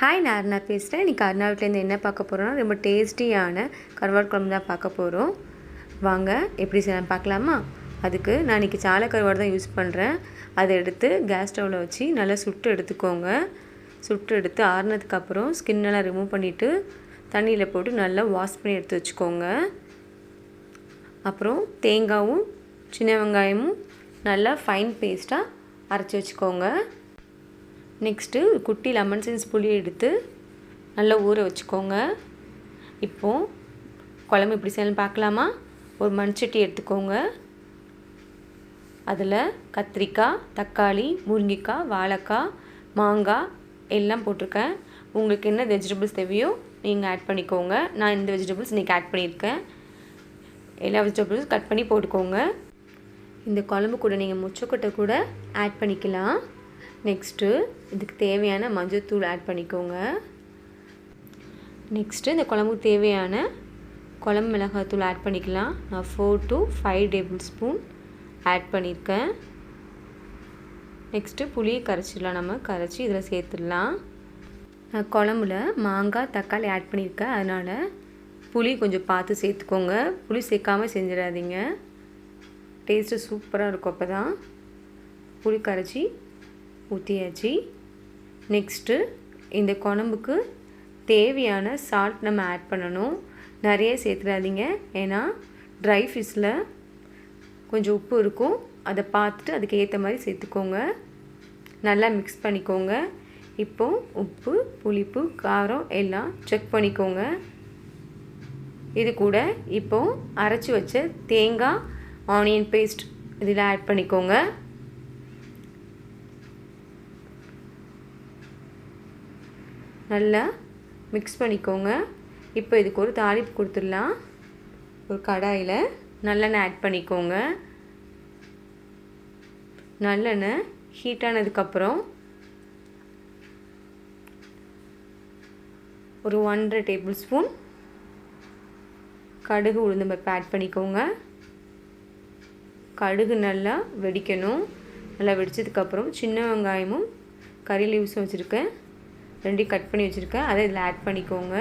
Hi, நான் அருணா பேசுகிறேன். இன்றைக்கி அருணா வீட்டிலேருந்து என்ன பார்க்க போகிறோன்னா, ரொம்ப டேஸ்டியான கருவாடு குழம்பு தான் பார்க்க போகிறோம். வாங்க எப்படி செய்யலாம் பார்க்கலாமா? அதுக்கு நான் இன்றைக்கி சாலை கருவாடு தான் யூஸ் பண்ணுறேன். அதை எடுத்து கேஸ் ஸ்டவ்வில் வச்சு நல்லா சுட்டு எடுத்துக்கோங்க. சுட்டு எடுத்து ஆறுனதுக்கப்புறம் ஸ்கின்னெல்லாம் ரிமூவ் பண்ணிவிட்டு தண்ணியில் போட்டு நல்லா வாஷ் பண்ணி எடுத்து வச்சுக்கோங்க. அப்புறம் தேங்காயும் சின்ன வெங்காயமும் நல்லா ஃபைன் பேஸ்ட்டாக அரைச்சி வச்சுக்கோங்க. நெக்ஸ்ட்டு குட்டி லெமன் சைஸ் புளி எடுத்து நல்லா ஊற வச்சுக்கோங்க. இப்போது குழம்பு எப்படி செய்யலாம் பார்க்கலாமா? ஒரு மண்சட்டி எடுத்துக்கோங்க. அதில் கத்திரிக்காய், தக்காளி, முருங்கைக்காய், வாழைக்காய், மாங்காய் எல்லாம் போட்டிருக்கேன். உங்களுக்கு என்ன வெஜிடபிள்ஸ் தேவையோ நீங்கள் ஆட் பண்ணிக்கோங்க. நான் இந்த வெஜிடபிள்ஸ் இன்றைக்கி ஆட் பண்ணியிருக்கேன். எல்லா வெஜிடபிள்ஸும் கட் பண்ணி போட்டுக்கோங்க. இந்த குழம்பு கூட நீங்கள் முச்சக்கொட்டை கூட ஆட் பண்ணிக்கலாம். நெக்ஸ்ட்டு இதுக்கு தேவையான மஞ்சள்தூள் ஆட் பண்ணிக்கோங்க. நெக்ஸ்ட்டு இந்த குழம்புக்கு தேவையான குழம்பு மிளகாய்த்தூள் ஆட் பண்ணிக்கலாம். நான் 4 to 5 டேபிள் ஸ்பூன் ஆட் பண்ணியிருக்கேன். நெக்ஸ்ட்டு புளியை கரைச்சிடலாம். நம்ம கரைச்சி இதில் சேர்த்துடலாம். நான் குழம்புல மாங்காய், தக்காளி ஆட் பண்ணியிருக்கேன். அதனால் புளி கொஞ்சம் பார்த்து சேர்த்துக்கோங்க. புளி சேர்க்காமல் செஞ்சிடாதீங்க. டேஸ்ட்டு சூப்பராக இருக்கும். அப்போ தான் புளி கரைச்சி ஊற்றியாச்சு. நெக்ஸ்ட்டு இந்த குழம்புக்கு தேவையான சால்ட் நம்ம ஆட் பண்ணணும். நிறைய சேர்த்துடாதீங்க, ஏன்னா ட்ரை ஃபிஷ்ஷில் கொஞ்சம் உப்பு இருக்கும். அதை பார்த்துட்டு அதுக்கு ஏற்ற மாதிரி சேர்த்துக்கோங்க. நல்லா மிக்ஸ் பண்ணிக்கோங்க. இப்போது உப்பு, புளிப்பு, காரம் எல்லாம் செக் பண்ணிக்கோங்க. இது கூட இப்போது அரைச்சி வச்ச தேங்காய், ஆனியன் பேஸ்ட் இதில் ஆட் பண்ணிக்கோங்க. நல்லா மிக்ஸ் பண்ணிக்கோங்க. இப்போ இதுக்கு ஒரு தாளிப்பு கொடுத்துடலாம். ஒரு கடாயில் நல்லெண்ணெய் ஆட் பண்ணிக்கோங்க. நல்லெண்ணெய் ஹீட் ஆனதுக்கப்புறம் ஒரு 1.5 டேபிள் ஸ்பூன் கடுகு, உளுந்தம்பருப்பு ஆட் பண்ணிக்கோங்க. கடுகு நல்லா வெடிக்கணும். நல்லா வெடித்ததுக்கப்புறம் சின்ன வெங்காயமும் கறி லீவ்ஸும் வச்சுருக்கேன், ரெண்டையும் கட் பண்ணி வச்சுருக்கேன். அதை இதில் ஆட் பண்ணிக்கோங்க.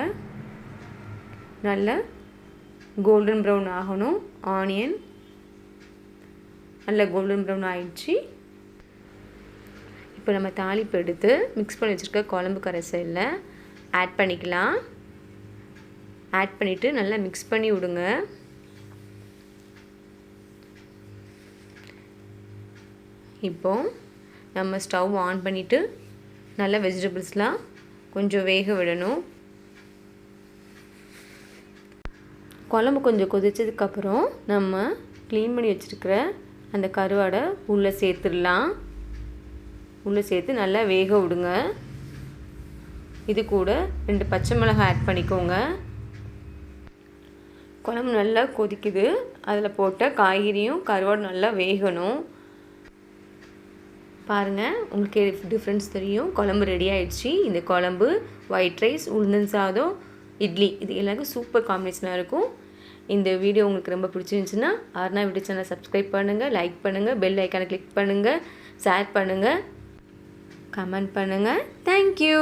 நல்லா கோல்டன் ப்ரௌன் ஆகணும். ஆனியன் நல்லா கோல்டன் ப்ரௌன் ஆகிடுச்சு. இப்போ நம்ம தாளிப்பு எடுத்து மிக்ஸ் பண்ணி வச்சுருக்க குழம்பு கரைசலில் ஆட் பண்ணிக்கலாம். ஆட் பண்ணிவிட்டு நல்லா மிக்ஸ் பண்ணி விடுங்க. இப்போது நம்ம ஸ்டவ் ஆன் பண்ணிவிட்டு நல்லா வெஜிடபிள்ஸ்லாம் கொஞ்சம் வேக விடணும். குழம்பு கொஞ்சம் கொதிச்சதுக்கப்புறம் நம்ம க்ளீன் பண்ணி வச்சுருக்கிற அந்த கருவாடை உள்ளே சேர்த்துடலாம். உள்ளே சேர்த்து நல்லா வேக விடுங்க. இது கூட 2 பச்சை மிளகாய் ஆட் பண்ணிக்கோங்க. குழம்பு நல்லா கொதிக்குது. அதில் போட்ட காய்கறியும் கருவாடு நல்லா வேகணும். பாருங்கள், உங்களுக்கு டிஃப்ரென்ஸ் தெரியும். குழம்பு ரெடி ஆகிடுச்சு. இந்த குழம்பு ஒயிட் ரைஸ், உளுந்தன் சாதம், இட்லி இது எல்லாருக்கும் சூப்பர் காம்பினேஷனாக இருக்கும். இந்த வீடியோ உங்களுக்கு ரொம்ப பிடிச்சிருந்துச்சுன்னா அருணா வீடியோ சேனலை சப்ஸ்கிரைப் பண்ணுங்கள், லைக் பண்ணுங்கள், பெல் ஐக்கானை கிளிக் பண்ணுங்கள், ஷேர் பண்ணுங்கள், கமெண்ட் பண்ணுங்கள். தேங்க்யூ.